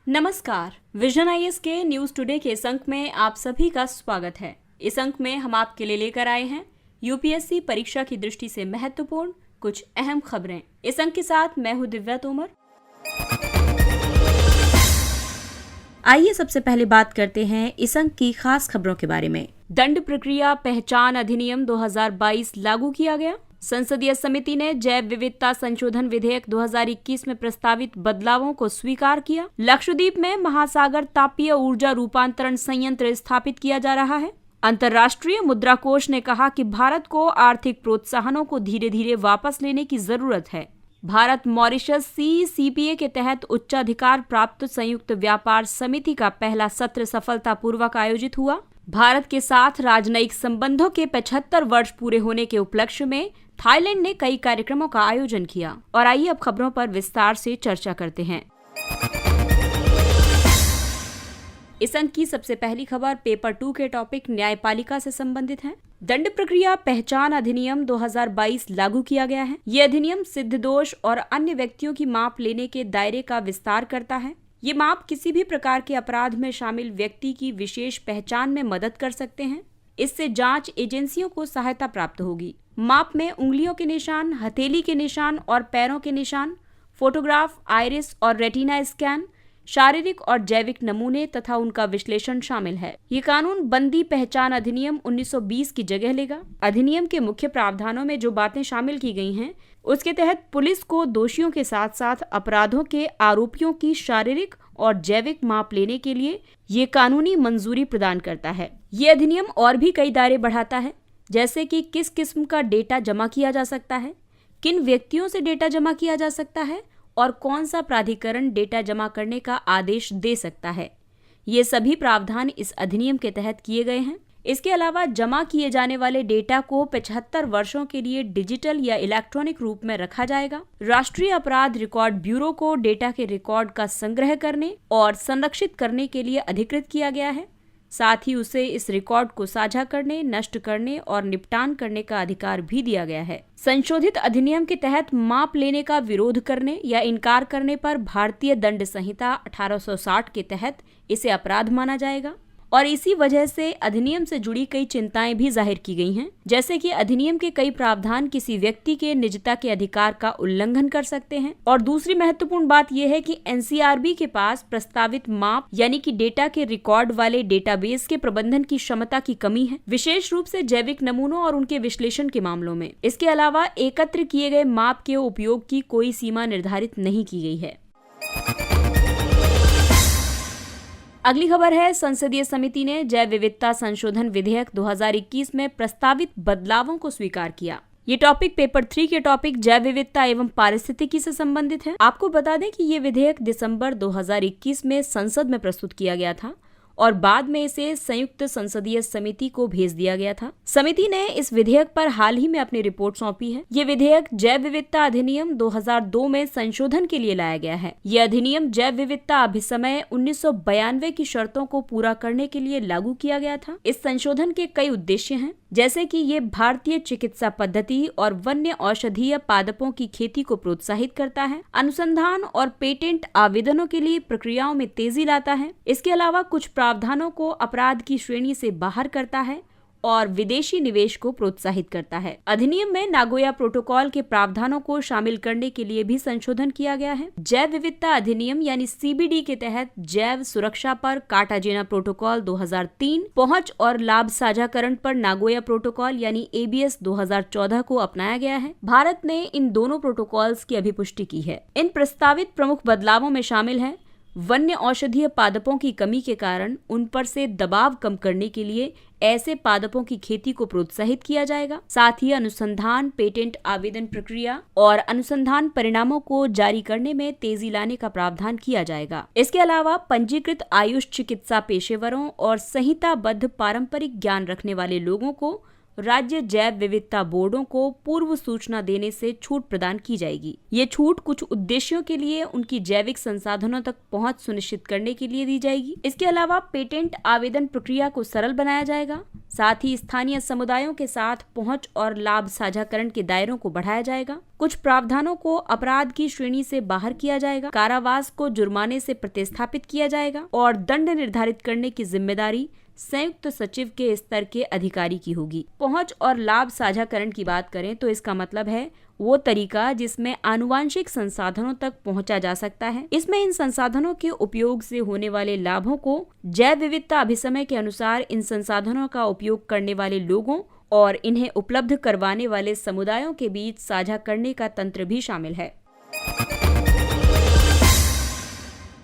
नमस्कार, vision IAS के news today के इस अंक में आप सभी का स्वागत है। इस अंक में हम आपके लिए लेकर आए हैं यूपीएससी परीक्षा की दृष्टि से महत्वपूर्ण कुछ अहम खबरें। इस अंक के साथ मैं हूं दिव्या तोमर। आइए सबसे पहले बात करते हैं इस अंक की खास खबरों के बारे में। दंड प्रक्रिया पहचान अधिनियम 2022 लागू किया गया। संसदीय समिति ने जैव विविधता संशोधन विधेयक 2021 में प्रस्तावित बदलावों को स्वीकार किया। लक्षद्वीप में महासागर तापीय ऊर्जा रूपांतरण संयंत्र स्थापित किया जा रहा है। अंतर्राष्ट्रीय मुद्रा कोष ने कहा कि भारत को आर्थिक प्रोत्साहनों को धीरे धीरे वापस लेने की जरूरत है। भारत मॉरिशस CCPA के तहत उच्चाधिकार प्राप्त संयुक्त व्यापार समिति का पहला सत्र सफलतापूर्वक आयोजित हुआ। भारत के साथ राजनयिक संबंधों के 75 वर्ष पूरे होने के उपलक्ष्य में थाईलैंड ने कई कार्यक्रमों का आयोजन किया। और आइए अब खबरों पर विस्तार से चर्चा करते हैं। इस अंक की सबसे पहली खबर पेपर 2 के टॉपिक न्यायपालिका से संबंधित है। दंड प्रक्रिया पहचान अधिनियम 2022 लागू किया गया है। ये अधिनियम सिद्ध दोष और अन्य व्यक्तियों की माप लेने के दायरे का विस्तार करता है। ये माप किसी भी प्रकार के अपराध में शामिल व्यक्ति की विशेष पहचान में मदद कर सकते हैं। इससे जांच एजेंसियों को सहायता प्राप्त होगी। माप में उंगलियों के निशान, हथेली के निशान और पैरों के निशान, फोटोग्राफ, आइरिस और रेटिना स्कैन, शारीरिक और जैविक नमूने तथा उनका विश्लेषण शामिल है। ये कानून बंदी पहचान अधिनियम 1920 की जगह लेगा। अधिनियम के मुख्य प्रावधानों में जो बातें शामिल की गई हैं, उसके तहत पुलिस को दोषियों के साथ साथ अपराधों के आरोपियों की शारीरिक और जैविक माप लेने के लिए ये कानूनी मंजूरी प्रदान करता है। ये अधिनियम और भी कई दायरे बढ़ाता है, जैसे कि किस किस्म का डेटा जमा किया जा सकता है, किन व्यक्तियों से डेटा जमा किया जा सकता है और कौन सा प्राधिकरण डेटा जमा करने का आदेश दे सकता है। ये सभी प्रावधान इस अधिनियम के तहत किए गए हैं। इसके अलावा जमा किए जाने वाले डेटा को 75 वर्षों के लिए डिजिटल या इलेक्ट्रॉनिक रूप में रखा जाएगा। राष्ट्रीय अपराध रिकॉर्ड ब्यूरो को डेटा के रिकॉर्ड का संग्रह करने और संरक्षित करने के लिए अधिकृत किया गया है। साथ ही उसे इस रिकॉर्ड को साझा करने, नष्ट करने और निपटान करने का अधिकार भी दिया गया है। संशोधित अधिनियम के तहत माप लेने का विरोध करने या इनकार करने पर भारतीय दंड संहिता 1860 के तहत इसे अपराध माना जाएगा। और इसी वजह से अधिनियम से जुड़ी कई चिंताएं भी जाहिर की गई हैं, जैसे कि अधिनियम के कई प्रावधान किसी व्यक्ति के निजता के अधिकार का उल्लंघन कर सकते हैं। और दूसरी महत्वपूर्ण बात यह है कि NCRB के पास प्रस्तावित माप यानी कि डेटा के रिकॉर्ड वाले डेटाबेस के प्रबंधन की क्षमता की कमी है, विशेष रूप से जैविक नमूनों और उनके विश्लेषण के मामलों में। इसके अलावा एकत्र किए गए माप के उपयोग की कोई सीमा निर्धारित नहीं की गई है। अगली खबर है, संसदीय समिति ने जैव विविधता संशोधन विधेयक 2021 में प्रस्तावित बदलावों को स्वीकार किया। ये टॉपिक पेपर 3 के टॉपिक जैव विविधता एवं पारिस्थितिकी से संबंधित है। आपको बता दें कि ये विधेयक दिसंबर 2021 में संसद में प्रस्तुत किया गया था और बाद में इसे संयुक्त संसदीय समिति को भेज दिया गया था। समिति ने इस विधेयक पर हाल ही में अपनी रिपोर्ट सौंपी है। ये विधेयक जैव विविधता अधिनियम 2002 में संशोधन के लिए लाया गया है। ये अधिनियम जैव विविधता अभिसमय 1992 की शर्तों को पूरा करने के लिए लागू किया गया था। इस संशोधन के कई उद्देश्य हैं, जैसे कि ये भारतीय चिकित्सा पद्धति और वन्य औषधीय पादपों की खेती को प्रोत्साहित करता है, अनुसंधान और पेटेंट आवेदनों के लिए प्रक्रियाओं में तेजी लाता है। इसके अलावा कुछ प्रावधानों को अपराध की श्रेणी से बाहर करता है और विदेशी निवेश को प्रोत्साहित करता है। अधिनियम में नागोया प्रोटोकॉल के प्रावधानों को शामिल करने के लिए भी संशोधन किया गया है। जैव विविधता अधिनियम यानी CBD के तहत जैव सुरक्षा पर कार्टाजेना प्रोटोकॉल 2003, पहुंच और लाभ साझाकरण पर नागोया प्रोटोकॉल यानी ABS 2014 को अपनाया गया है। भारत ने इन दोनों प्रोटोकॉल्स की अभिपुष्टि की है। इन प्रस्तावित प्रमुख बदलावों में शामिल है वन्य औषधीय पादपों की कमी के कारण उन पर से दबाव कम करने के लिए ऐसे पादपों की खेती को प्रोत्साहित किया जाएगा। साथ ही अनुसंधान, पेटेंट आवेदन प्रक्रिया और अनुसंधान परिणामों को जारी करने में तेजी लाने का प्रावधान किया जाएगा। इसके अलावा पंजीकृत आयुष चिकित्सा पेशेवरों और संहिताबद्ध पारंपरिक ज्ञान रखने वाले लोगों को राज्य जैव विविधता बोर्डों को पूर्व सूचना देने से छूट प्रदान की जाएगी। ये छूट कुछ उद्देश्यों के लिए उनकी जैविक संसाधनों तक पहुंच सुनिश्चित करने के लिए दी जाएगी। इसके अलावा पेटेंट आवेदन प्रक्रिया को सरल बनाया जाएगा। साथ ही स्थानीय समुदायों के साथ पहुंच और लाभ साझाकरण के दायरों को बढ़ाया जाएगा। कुछ प्रावधानों को अपराध की श्रेणी से बाहर किया जाएगा। कारावास को जुर्माने से प्रतिस्थापित किया जाएगा और दंड निर्धारित करने की जिम्मेदारी संयुक्त सचिव के स्तर के अधिकारी की होगी। पहुंच और लाभ साझाकरण की बात करें तो इसका मतलब है वो तरीका जिसमें आनुवांशिक संसाधनों तक पहुंचा जा सकता है। इसमें इन संसाधनों के उपयोग से होने वाले लाभों को जैव विविधता अभिसमय के अनुसार इन संसाधनों का उपयोग करने वाले लोगों और इन्हें उपलब्ध करवाने वाले समुदायों के बीच साझा करने का तंत्र भी शामिल है।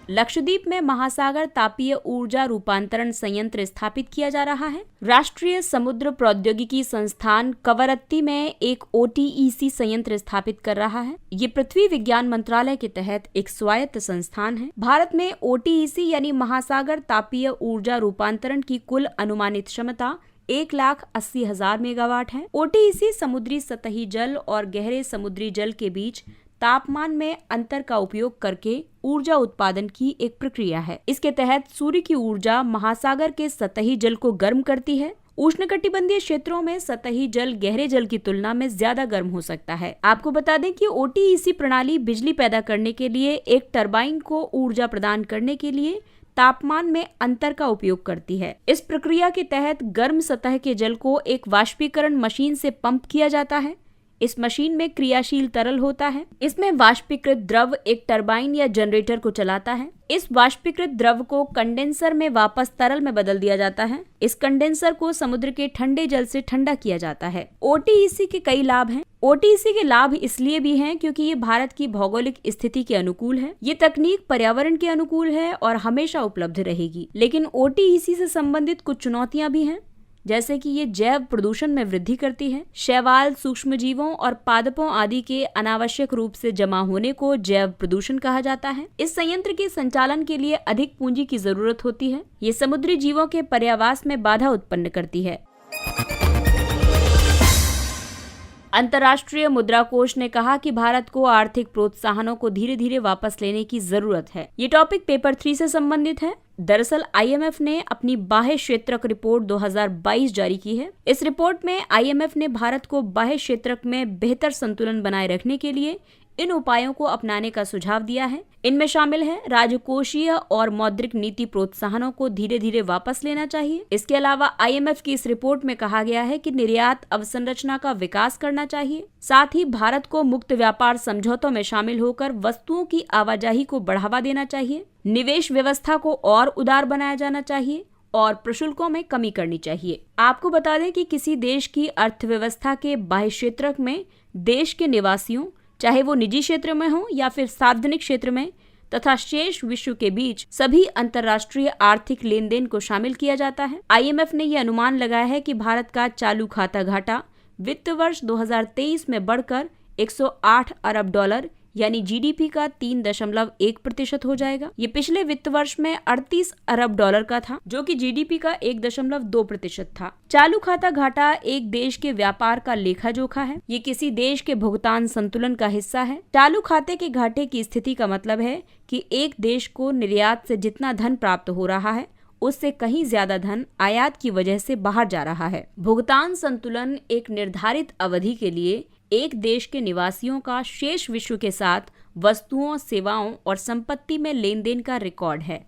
लक्षद्वीप में महासागर तापीय ऊर्जा रूपांतरण संयंत्र स्थापित किया जा रहा है। राष्ट्रीय समुद्र प्रौद्योगिकी संस्थान कवरत्ती में एक OTEC संयंत्र स्थापित कर रहा है। ये पृथ्वी विज्ञान मंत्रालय के तहत एक स्वायत्त संस्थान है। भारत में OTEC यानी महासागर तापीय ऊर्जा रूपांतरण की कुल अनुमानित क्षमता 1,80,000 मेगावाट है। OTEC समुद्री सतही जल और गहरे समुद्री जल के बीच तापमान में अंतर का उपयोग करके ऊर्जा उत्पादन की एक प्रक्रिया है। इसके तहत सूर्य की ऊर्जा महासागर के सतही जल को गर्म करती है। उष्णकटिबंधीय क्षेत्रों में सतही जल गहरे जल की तुलना में ज्यादा गर्म हो सकता है। आपको बता दें कि OTEC प्रणाली बिजली पैदा करने के लिए एक टरबाइन को ऊर्जा प्रदान करने के लिए तापमान में अंतर का उपयोग करती है। इस प्रक्रिया के तहत गर्म सतह के जल को एक वाष्पीकरण मशीन से पंप किया जाता है। इस मशीन में क्रियाशील तरल होता है। इसमें वाष्पीकृत द्रव एक टरबाइन या जनरेटर को चलाता है। इस वाष्पीकृत द्रव को कंडेंसर में वापस तरल में बदल दिया जाता है। इस कंडेंसर को समुद्र के ठंडे जल से ठंडा किया जाता है। OTEC के कई लाभ हैं। OTEC के लाभ इसलिए भी हैं क्योंकि ये भारत की भौगोलिक स्थिति के अनुकूल है। ये तकनीक पर्यावरण के अनुकूल है और हमेशा उपलब्ध रहेगी। लेकिन OTEC से संबंधित कुछ चुनौतियां भी हैं, जैसे कि ये जैव प्रदूषण में वृद्धि करती है। शैवाल, सूक्ष्मजीवों और पादपों आदि के अनावश्यक रूप से जमा होने को जैव प्रदूषण कहा जाता है। इस संयंत्र के संचालन के लिए अधिक पूंजी की जरूरत होती है। ये समुद्री जीवों के पर्यावास में बाधा उत्पन्न करती है। अंतर्राष्ट्रीय मुद्रा कोष ने कहा कि भारत को आर्थिक प्रोत्साहनों को धीरे धीरे वापस लेने की जरूरत है। ये टॉपिक पेपर 3 से संबंधित है। दरअसल IMF ने अपनी बाह्य क्षेत्रक रिपोर्ट 2022 जारी की है। इस रिपोर्ट में IMF ने भारत को बाह्य क्षेत्रक में बेहतर संतुलन बनाए रखने के लिए इन उपायों को अपनाने का सुझाव दिया है। इनमें शामिल है राजकोषीय और मौद्रिक नीति प्रोत्साहनों को धीरे धीरे वापस लेना चाहिए। इसके अलावा IMF की इस रिपोर्ट में कहा गया है कि निर्यात अवसंरचना का विकास करना चाहिए। साथ ही भारत को मुक्त व्यापार समझौतों में शामिल होकर वस्तुओं की आवाजाही को बढ़ावा देना चाहिए। निवेश व्यवस्था को और उदार बनाया जाना चाहिए और प्रशुल्कों में कमी करनी चाहिए। आपको बता दें कि किसी देश की अर्थव्यवस्था के बाह्य क्षेत्रक में देश के निवासियों, चाहे वो निजी क्षेत्र में हो या फिर सार्वजनिक क्षेत्र में, तथा शेष विश्व के बीच सभी अंतर्राष्ट्रीय आर्थिक लेन देन को शामिल किया जाता है। IMF ने यह अनुमान लगाया है कि भारत का चालू खाता घाटा वित्त वर्ष 2023 में बढ़कर 108 अरब डॉलर यानी GDP का 3.1% हो जाएगा। ये पिछले वित्त वर्ष में 38 अरब डॉलर का था, जो कि GDP का 1.2% था। चालू खाता घाटा एक देश के व्यापार का लेखा जोखा है। ये किसी देश के भुगतान संतुलन का हिस्सा है। चालू खाते के घाटे की स्थिति का मतलब है कि एक देश को निर्यात से जितना धन प्राप्त हो रहा है, उससे कहीं ज्यादा धन आयात की वजह से बाहर जा रहा है। भुगतान संतुलन एक निर्धारित अवधि के लिए एक देश के निवासियों का शेष विश्व के साथ वस्तुओं, सेवाओं और संपत्ति में लेन देन का रिकॉर्ड है।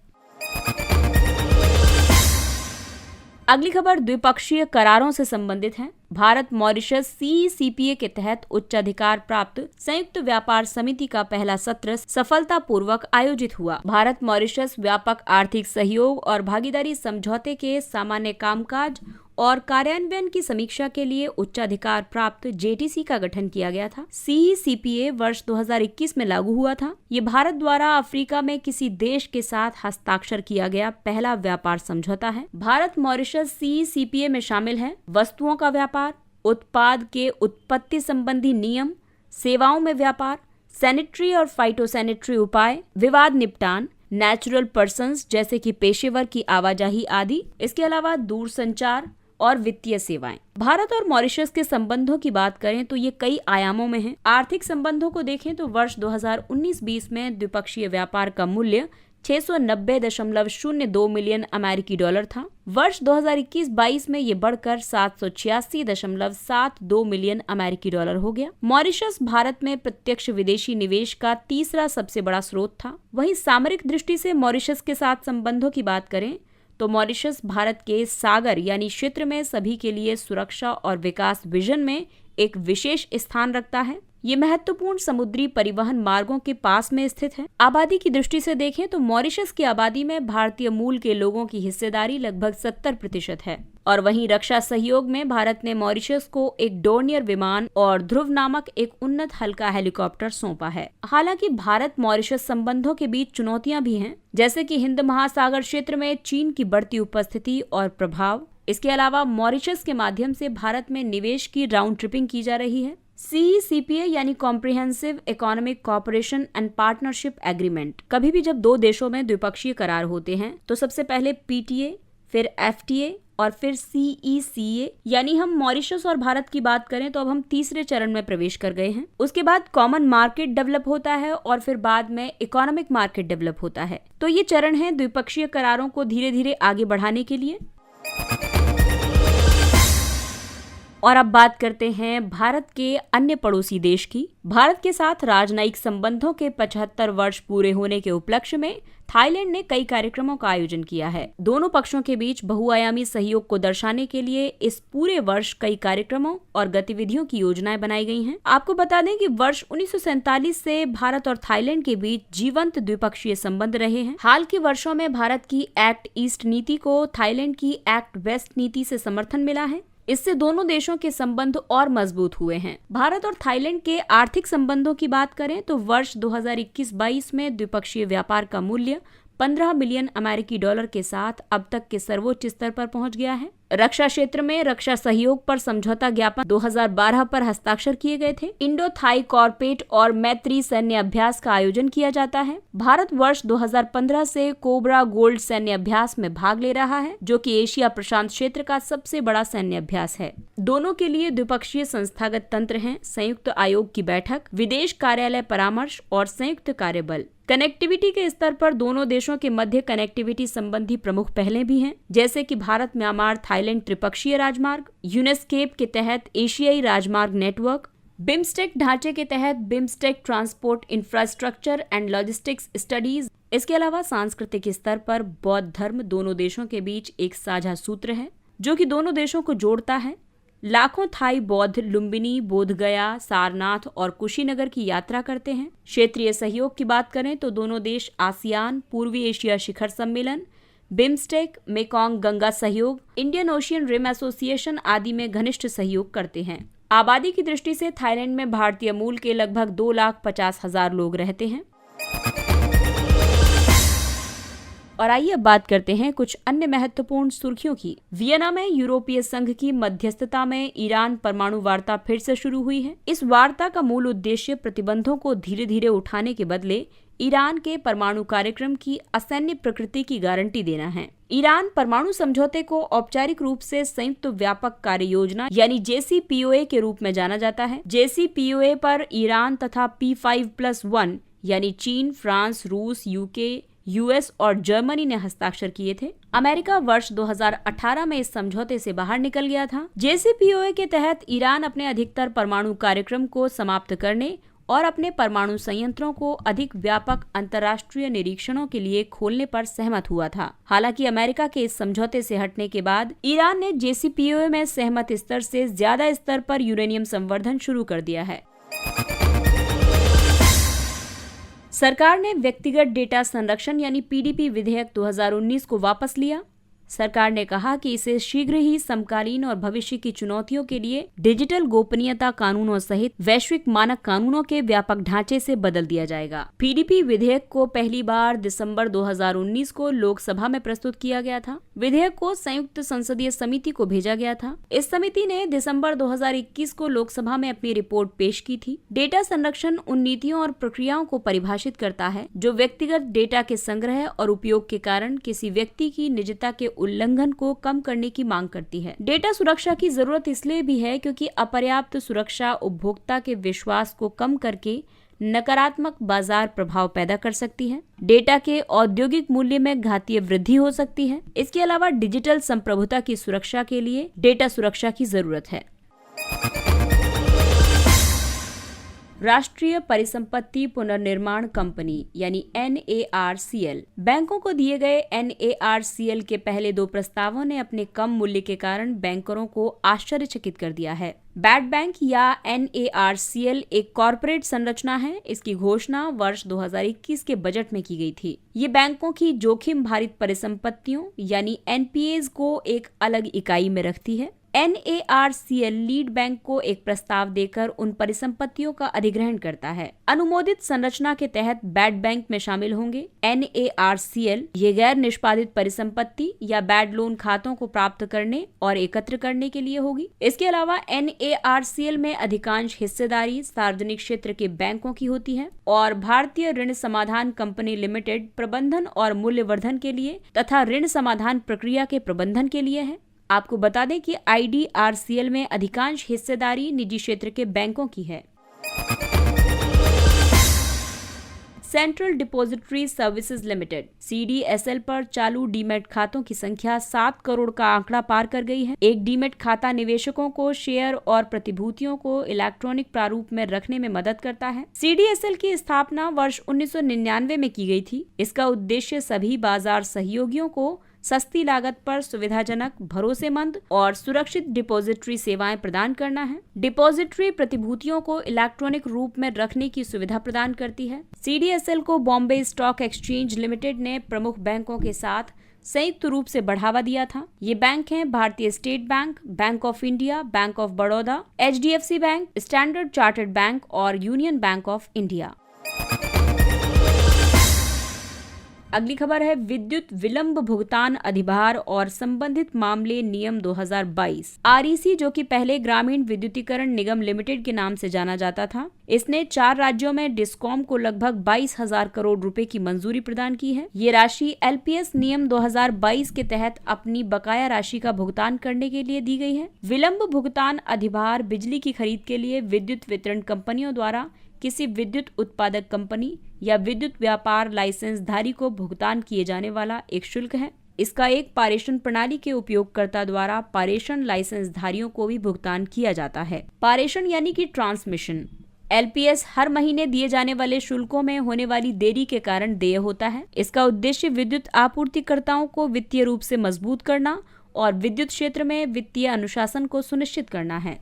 अगली खबर द्विपक्षीय करारों से संबंधित है। भारत मॉरिशस CECPA के तहत उच्चाधिकार प्राप्त संयुक्त व्यापार समिति का पहला सत्र सफलतापूर्वक आयोजित हुआ। भारत मॉरिशस व्यापक आर्थिक सहयोग और भागीदारी समझौते के सामान्य कामकाज और कार्यान्वयन की समीक्षा के लिए उच्चाधिकार प्राप्त JTC का गठन किया गया था। CECPA वर्ष 2021 में लागू हुआ था। ये भारत द्वारा अफ्रीका में किसी देश के साथ हस्ताक्षर किया गया पहला व्यापार समझौता है। भारत मॉरिशस CECPA में शामिल है वस्तुओं का व्यापार, उत्पाद के उत्पत्ति संबंधी नियम, सेवाओं में व्यापार, सैनिटरी और फाइटोसैनिटरी उपाय, विवाद निपटान, नेचुरल पर्सन्स जैसे कि पेशेवर की आवाजाही आदि। इसके अलावा दूरसंचार और वित्तीय सेवाएं। भारत और मॉरिशस के संबंधों की बात करें तो ये कई आयामों में हैं। आर्थिक संबंधों को देखें तो वर्ष 2019-20 में द्विपक्षीय व्यापार का मूल्य 690.02 मिलियन अमेरिकी डॉलर था। वर्ष 2021-22 में ये बढ़कर 786.72 मिलियन अमेरिकी डॉलर हो गया। मॉरिशस भारत में प्रत्यक्ष विदेशी निवेश का तीसरा सबसे बड़ा स्रोत था। वहीं सामरिक दृष्टि से मॉरिशस के साथ संबंधों की बात करें तो मॉरिशस भारत के सागर यानी क्षेत्र में सभी के लिए सुरक्षा और विकास विजन में एक विशेष स्थान रखता है। ये महत्वपूर्ण समुद्री परिवहन मार्गों के पास में स्थित है। आबादी की दृष्टि से देखें तो मॉरिशस की आबादी में भारतीय मूल के लोगों की हिस्सेदारी लगभग 70% है। और वहीं रक्षा सहयोग में भारत ने मॉरिशस को एक डोर्नियर विमान और ध्रुव नामक एक उन्नत हल्का हेलीकॉप्टर सौंपा है। हालांकि भारत मॉरिशस संबंधों के बीच चुनौतियां भी हैं, जैसे कि हिंद महासागर क्षेत्र में चीन की बढ़ती उपस्थिति और प्रभाव। इसके अलावा मॉरिशस के माध्यम से भारत में निवेश की राउंड ट्रिपिंग की जा रही है। CECPA यानी comprehensive economic cooperation and partnership agreement. कभी भी जब दो देशों में द्विपक्षीय करार होते हैं तो सबसे पहले PTA, फिर FTA और फिर CECA, यानी हम मॉरिशस और भारत की बात करें तो अब हम तीसरे चरण में प्रवेश कर गए हैं। उसके बाद कॉमन मार्केट डेवलप होता है और फिर बाद में इकोनॉमिक मार्केट डेवलप होता है। तो ये चरण है द्विपक्षीय करारों को धीरे धीरे आगे बढ़ाने के लिए। और अब बात करते हैं भारत के अन्य पड़ोसी देश की। भारत के साथ राजनयिक संबंधों के 75 वर्ष पूरे होने के उपलक्ष्य में थाईलैंड ने कई कार्यक्रमों का आयोजन किया है। दोनों पक्षों के बीच बहुआयामी सहयोग को दर्शाने के लिए इस पूरे वर्ष कई कार्यक्रमों और गतिविधियों की योजनाएं बनाई गई हैं। आपको बता दें कि वर्ष 1947 से भारत और थाईलैंड के बीच जीवंत द्विपक्षीय संबंध रहे हैं। हाल के वर्षों में भारत की एक्ट ईस्ट नीति को थाईलैंड की एक्ट वेस्ट नीति से समर्थन मिला है। इससे दोनों देशों के संबंध और मजबूत हुए हैं। भारत और थाईलैंड के आर्थिक संबंधों की बात करें तो वर्ष 2021-22 में द्विपक्षीय व्यापार का मूल्य 15 मिलियन अमेरिकी डॉलर के साथ अब तक के सर्वोच्च स्तर पर पहुंच गया है। रक्षा क्षेत्र में रक्षा सहयोग पर समझौता ज्ञापन 2012 पर हस्ताक्षर किए गए थे। इंडो थाई कॉर्पेट और मैत्री सैन्य अभ्यास का आयोजन किया जाता है। भारत वर्ष 2015 से कोबरा गोल्ड सैन्य अभ्यास में भाग ले रहा है, जो कि एशिया प्रशांत क्षेत्र का सबसे बड़ा सैन्य अभ्यास है। दोनों के लिए द्विपक्षीय संस्थागत तंत्र हैं, संयुक्त आयोग की बैठक, विदेश कार्यालय परामर्श और संयुक्त कार्यबल। कनेक्टिविटी के स्तर पर दोनों देशों के मध्य कनेक्टिविटी संबंधी प्रमुख पहलें भी हैं, जैसे कि भारत म्यांमार थाईलैंड त्रिपक्षीय राजमार्ग, यूनेस्केप के तहत एशियाई राजमार्ग नेटवर्क, बिम्स्टेक ढांचे के तहत BIMSTEC transport infrastructure and logistics studies. इसके अलावा सांस्कृतिक स्तर पर बौद्ध धर्म दोनों देशों के बीच एक साझा सूत्र है जो कि दोनों देशों को जोड़ता है। लाखों थाई बौद्ध लुम्बिनी, बोधगया, सारनाथ और कुशीनगर की यात्रा करते हैं। क्षेत्रीय सहयोग की बात करें तो दोनों देश आसियान, पूर्वी एशिया शिखर सम्मेलन, बिम्स्टेक, मेकोंग गंगा सहयोग, इंडियन ओशियन रिम एसोसिएशन आदि में घनिष्ठ सहयोग करते हैं। आबादी की दृष्टि से थाईलैंड में भारतीय मूल के लगभग 2,50,000 लोग रहते हैं। और आइए अब बात करते हैं कुछ अन्य महत्वपूर्ण सुर्खियों की। वियना में यूरोपीय संघ की मध्यस्थता में ईरान परमाणु वार्ता फिर से शुरू हुई है। इस वार्ता का मूल उद्देश्य प्रतिबंधों को धीरे धीरे उठाने के बदले ईरान के परमाणु कार्यक्रम की असैन्य प्रकृति की गारंटी देना है। ईरान परमाणु समझौते को औपचारिक रूप से संयुक्त व्यापक कार्य योजना यानी JCPOA के रूप में जाना जाता है। JCPOA पर ईरान तथा P5+1 यानी चीन, फ्रांस, रूस, UK, US और जर्मनी ने हस्ताक्षर किए थे। अमेरिका वर्ष 2018 में इस समझौते से बाहर निकल गया था। JCPOA के तहत ईरान अपने अधिकतर परमाणु कार्यक्रम को समाप्त करने और अपने परमाणु संयंत्रों को अधिक व्यापक अंतर्राष्ट्रीय निरीक्षणों के लिए खोलने पर सहमत हुआ था। हालांकि अमेरिका के इस समझौते से हटने के बाद ईरान ने JCPOA में सहमत स्तर से ज्यादा स्तर पर यूरेनियम संवर्धन शुरू कर दिया है। सरकार ने व्यक्तिगत डेटा संरक्षण यानी PDP विधेयक 2019 को वापस लिया। सरकार ने कहा कि इसे शीघ्र ही समकालीन और भविष्य की चुनौतियों के लिए डिजिटल गोपनीयता कानूनों सहित वैश्विक मानक कानूनों के व्यापक ढांचे से बदल दिया जाएगा। PDP विधेयक को पहली बार दिसंबर 2019 को लोकसभा में प्रस्तुत किया गया था। विधेयक को संयुक्त संसदीय समिति को भेजा गया था। इस समिति ने दिसंबर 2021 को लोकसभा में अपनी रिपोर्ट पेश की थी। डेटा संरक्षण उन नीतियों और प्रक्रियाओं को परिभाषित करता है जो व्यक्तिगत डेटा के संग्रह और उपयोग के कारण किसी व्यक्ति की निजता के उल्लंघन को कम करने की मांग करती है। डेटा सुरक्षा की जरूरत इसलिए भी है क्योंकि अपर्याप्त सुरक्षा उपभोक्ता के विश्वास को कम करके नकारात्मक बाजार प्रभाव पैदा कर सकती है। डेटा के औद्योगिक मूल्य में घातीय वृद्धि हो सकती है। इसके अलावा डिजिटल संप्रभुता की सुरक्षा के लिए डेटा सुरक्षा की जरूरत है। राष्ट्रीय परिसंपत्ति पुनर्निर्माण कंपनी यानी NARCL बैंकों को दिए गए NARCL के पहले 2 प्रस्तावों ने अपने कम मूल्य के कारण बैंकरों को आश्चर्यचकित कर दिया है। बैड बैंक या NARCL एक कॉरपोरेट संरचना है। इसकी घोषणा वर्ष 2021 के बजट में की गई थी। ये बैंकों की जोखिम भारित परिसंपत्तियों यानी NPAs को एक अलग इकाई में रखती है। NARCL लीड बैंक को एक प्रस्ताव देकर उन परिसंपत्तियों का अधिग्रहण करता है। अनुमोदित संरचना के तहत बैड बैंक में शामिल होंगे NARCL ये गैर निष्पादित परिसंपत्ति या बैड लोन खातों को प्राप्त करने और एकत्र करने के लिए होगी। इसके अलावा NARCL में अधिकांश हिस्सेदारी सार्वजनिक क्षेत्र के बैंकों की होती है और भारतीय ऋण समाधान कंपनी लिमिटेड प्रबंधन और मूल्यवर्धन के लिए तथा ऋण समाधान प्रक्रिया के प्रबंधन के लिए है। आपको बता दें कि IDRCL में अधिकांश हिस्सेदारी निजी क्षेत्र के बैंकों की है। Central depository services limited CDSL पर चालू डीमैट खातों की संख्या 7 करोड़ का आंकड़ा पार कर गई है। एक डीमैट खाता निवेशकों को शेयर और प्रतिभूतियों को इलेक्ट्रॉनिक प्रारूप में रखने में मदद करता है। CDSL की स्थापना वर्ष 1999 में की गई थी। इसका उद्देश्य सभी बाजार सहयोगियों को सस्ती लागत पर सुविधाजनक, भरोसेमंद और सुरक्षित डिपॉजिटरी सेवाएं प्रदान करना है। डिपॉजिटरी प्रतिभूतियों को इलेक्ट्रॉनिक रूप में रखने की सुविधा प्रदान करती है। CDSL को बॉम्बे स्टॉक एक्सचेंज लिमिटेड ने प्रमुख बैंकों के साथ संयुक्त रूप से बढ़ावा दिया था। ये बैंक हैं भारतीय state bank, bank of India, bank of Baroda, HDFC bank, standard chartered bank और यूनियन बैंक ऑफ इंडिया। अगली खबर है विद्युत विलंब भुगतान अधिभार और संबंधित मामले नियम 2022। REC जो कि पहले ग्रामीण विद्युतीकरण निगम लिमिटेड के नाम से जाना जाता था, इसने 4 राज्यों में डिस्कॉम को लगभग 22,000 करोड़ रुपए की मंजूरी प्रदान की है। ये राशि LPS नियम 2022 के तहत अपनी बकाया राशि का भुगतान करने के लिए दी गई है। विलंब भुगतान अधिभार बिजली की खरीद के लिए विद्युत वितरण कंपनियों द्वारा किसी विद्युत उत्पादक कंपनी या विद्युत व्यापार लाइसेंस धारी को भुगतान किए जाने वाला एक शुल्क है। इसका एक पारेषण प्रणाली के उपयोगकर्ता द्वारा पारेषण लाइसेंस धारियों को भी भुगतान किया जाता है। पारेषण यानी कि ट्रांसमिशन। LPS हर महीने दिए जाने वाले शुल्कों में होने वाली देरी के कारण देय होता है। इसका उद्देश्य विद्युत आपूर्तिकर्ताओं को वित्तीय रूप से मजबूत करना और विद्युत क्षेत्र में वित्तीय अनुशासन को सुनिश्चित करना है।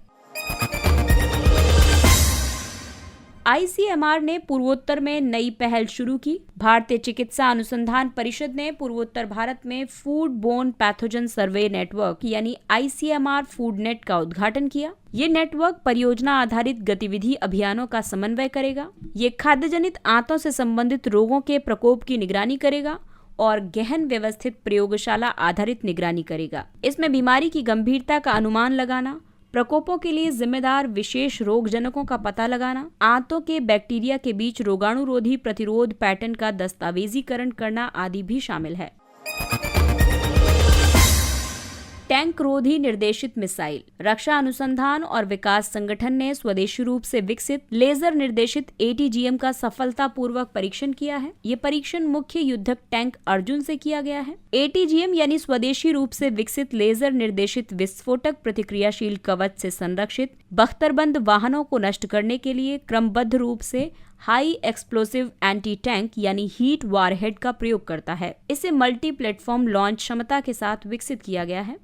ICMR ने पूर्वोत्तर में नई पहल शुरू की। भारतीय चिकित्सा अनुसंधान परिषद ने पूर्वोत्तर भारत में फूड बोर्न पैथोजन सर्वे नेटवर्क यानी ICMR फूड नेट का उद्घाटन किया। ये नेटवर्क परियोजना आधारित गतिविधि अभियानों का समन्वय करेगा। ये खाद्य जनित आंतों से संबंधित रोगों के प्रकोप की निगरानी करेगा और गहन व्यवस्थित प्रयोगशाला आधारित निगरानी करेगा। इसमें बीमारी की गंभीरता का अनुमान लगाना, प्रकोपों के लिए जिम्मेदार विशेष रोगजनकों का पता लगाना, आंतों के बैक्टीरिया के बीच रोगाणुरोधी प्रतिरोध पैटर्न का दस्तावेजीकरण करना आदि भी शामिल है। टैंक रोधी निर्देशित मिसाइल। रक्षा अनुसंधान और विकास संगठन ने स्वदेशी रूप से विकसित लेजर निर्देशित ATGM का सफलतापूर्वक परीक्षण किया है। ये परीक्षण मुख्य युद्धक टैंक अर्जुन से किया गया है। ATGM यानी स्वदेशी रूप से विकसित लेजर निर्देशित विस्फोटक प्रतिक्रियाशील कवच से संरक्षित बख्तरबंद वाहनों को नष्ट करने के लिए क्रमबद्ध रूप से हाई एक्सप्लोसिव एंटी टैंक यानी हीट वारहेड का प्रयोग करता है। इसे मल्टी प्लेटफॉर्म लॉन्च क्षमता के साथ विकसित किया गया है।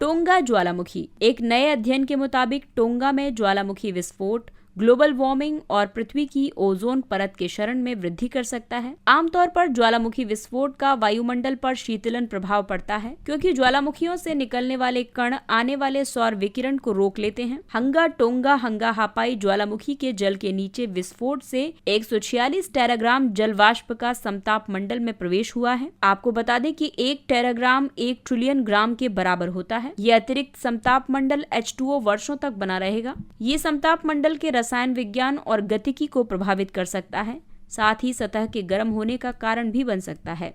टोंगा ज्वालामुखी। एक नए अध्ययन के मुताबिक टोंगा में ज्वालामुखी विस्फोट ग्लोबल वार्मिंग और पृथ्वी की ओजोन परत के क्षरण में वृद्धि कर सकता है। आमतौर पर ज्वालामुखी विस्फोट का वायुमंडल पर शीतलन प्रभाव पड़ता है क्योंकि ज्वालामुखियों से निकलने वाले कण आने वाले सौर विकिरण को रोक लेते हैं। हंगा टोंगा हंगा हापाई ज्वालामुखी के जल के नीचे विस्फोट से 146 टेराग्राम जल वाष्प का समताप मंडल में प्रवेश हुआ है। आपको बता दें कि 1 टेराग्राम 1 ट्रिलियन ग्राम के बराबर होता है। ये अतिरिक्त समताप मंडल H2O वर्षों तक बना रहेगा। ये समताप मंडल के रसायन विज्ञान और गतिकी को प्रभावित कर सकता है, साथ ही सतह के गर्म होने का कारण भी बन सकता है।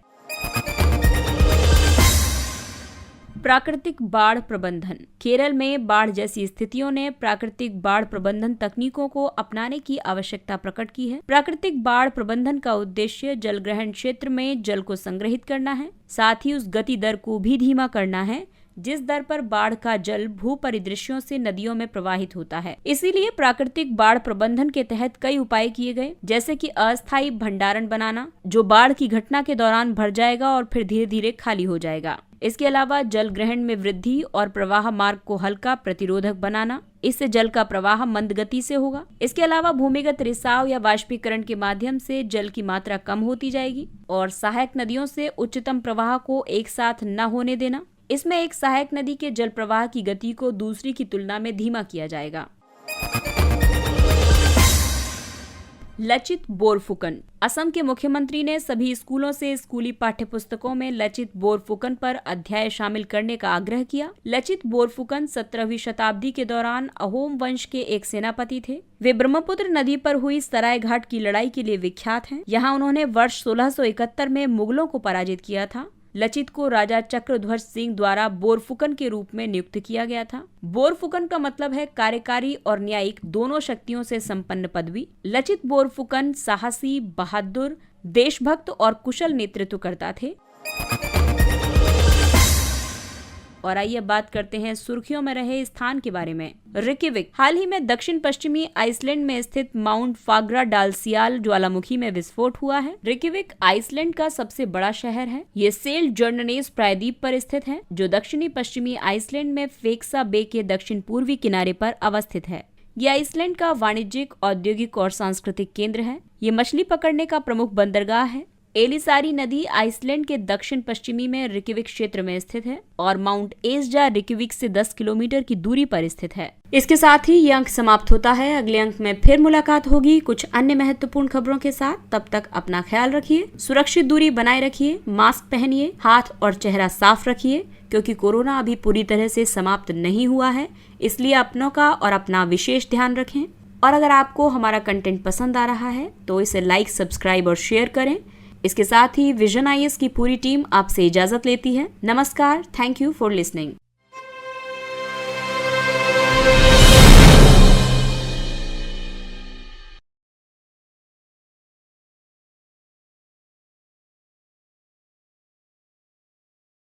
प्राकृतिक बाढ़ प्रबंधन। केरल में बाढ़ जैसी स्थितियों ने प्राकृतिक बाढ़ प्रबंधन तकनीकों को अपनाने की आवश्यकता प्रकट की है। प्राकृतिक बाढ़ प्रबंधन का उद्देश्य जल ग्रहण क्षेत्र में जल को संग्रहित करना है, साथ ही उस गति दर को भी धीमा करना है जिस दर पर बाढ़ का जल भू परिदृश्यों से नदियों में प्रवाहित होता है। इसीलिए प्राकृतिक बाढ़ प्रबंधन के तहत कई उपाय किए गए, जैसे कि अस्थायी भंडारण बनाना जो बाढ़ की घटना के दौरान भर जाएगा और फिर धीरे धीरे खाली हो जाएगा। इसके अलावा जल ग्रहण में वृद्धि और प्रवाह मार्ग को हल्का प्रतिरोधक बनाना, इससे जल का प्रवाह मंद गति से होगा। इसके अलावा भूमिगत रिसाव या वाष्पीकरण के माध्यम से जल की मात्रा कम होती जाएगी और सहायक नदियों से उच्चतम प्रवाह को एक साथ न होने देना। इसमें एक सहायक नदी के जल प्रवाह की गति को दूसरी की तुलना में धीमा किया जाएगा। लचित बोरफुकन। असम के मुख्यमंत्री ने सभी स्कूलों से स्कूली पाठ्यपुस्तकों में लचित बोरफुकन पर अध्याय शामिल करने का आग्रह किया। लचित बोरफुकन 17वीं शताब्दी के दौरान अहोम वंश के एक सेनापति थे। वे ब्रह्मपुत्र नदी पर हुई सराय घाट की लड़ाई के लिए विख्यात हैं। यहाँ उन्होंने वर्ष 1671 में मुगलों को पराजित किया था। लचित को राजा चक्रध्वज सिंह द्वारा बोरफुकन के रूप में नियुक्त किया गया था। बोरफुकन का मतलब है कार्यकारी और न्यायिक दोनों शक्तियों से संपन्न पदवी। लचित बोरफुकन साहसी, बहादुर, देशभक्त और कुशल नेतृत्वकर्ता थे। और आइए बात करते हैं सुर्खियों में रहे स्थान के बारे में। रिकिविक। हाल ही में दक्षिण पश्चिमी आइसलैंड में स्थित माउंट फाग्राडालसियाल ज्वालामुखी में विस्फोट हुआ है। रिकिविक आइसलैंड का सबसे बड़ा शहर है। ये सेल्ट जर्ननेस प्रायद्वीप पर स्थित है जो दक्षिणी पश्चिमी आइसलैंड में फेक्सा बे के दक्षिण पूर्वी किनारे पर अवस्थित है। ये आइसलैंड का वाणिज्यिक, औद्योगिक और सांस्कृतिक केंद्र है। ये मछली पकड़ने का प्रमुख बंदरगाह है। एलिसारी नदी आइसलैंड के दक्षिण पश्चिमी में रिकिविक क्षेत्र में स्थित है और माउंट एस्जा रिकिविक से 10 किलोमीटर की दूरी पर स्थित है। इसके साथ ही ये अंक समाप्त होता है। अगले अंक में फिर मुलाकात होगी कुछ अन्य महत्वपूर्ण खबरों के साथ। तब तक अपना ख्याल रखिए, सुरक्षित दूरी बनाए रखिए, मास्क पहनिए, हाथ और चेहरा साफ रखिए क्योंकि कोरोना अभी पूरी तरह से समाप्त नहीं हुआ है, इसलिए अपनों का और अपना विशेष ध्यान रखें। और अगर आपको हमारा कंटेंट पसंद आ रहा है तो इसे लाइक, सब्सक्राइब और शेयर करें। इसके साथ ही विजन IAS की पूरी टीम आपसे इजाजत लेती है। नमस्कार, थैंक यू फॉर लिसनिंग।